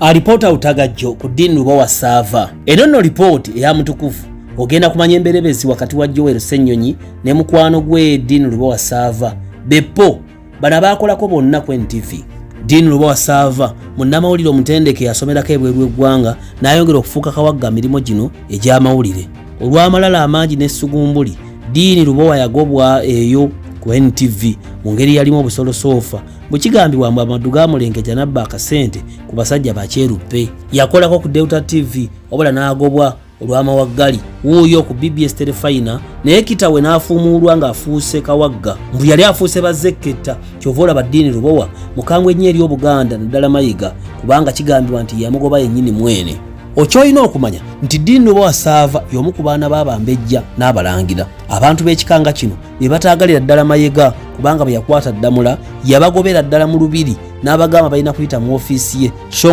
Alipoota utagajjo ku Dean Lubowa Sava. Eno nno lipooti eya mutukuvu ogenda kumanya emberebezi wakati wa Joel Ssenyonyi ne mukwano gwe Dean Lubowa Sava. Beppo bana baakolako bonna ku NTV. Dean Lubowa Sava munnamawulire omutendeke yasomerako ebweru eggwanga n'ayongera okufuuka kawagga mirimo gino egy'amawulire. Olw'amalala amangi n'essugumbuli, Dean Lubowa yagobwa eyo ku NTV mu ngeri yalimu obusolosoofa bwekigambibwa mbu amaddu gaamulengeja n'abba akasente ku basajja bakyeruppe. Yakolako ku Delta TV wabula n'agobwa olw'amawaggali wuuyo ku BBS Telefina, naye kitawe n'afuumuulwa ng'afuuse kawagga mbu yali afuuse bazekketta. Kyova olaba Dean Lubowa mukambwe ennyo eri Obuganda naddala mayiga kubanga kigambibwa nti yamugoba yennyini mwene. Okyolina okumanya nti Dean Lubowa Sava y'omu ku baana b'Abambejja n'Abalangira. Abantu b'ekikanga kino be bataagalira ddala mayega kubanga bwe yakwata Ddamula yabagobera ddala mu lubiri n'abagamba balina kuyita mu ofiisi ye.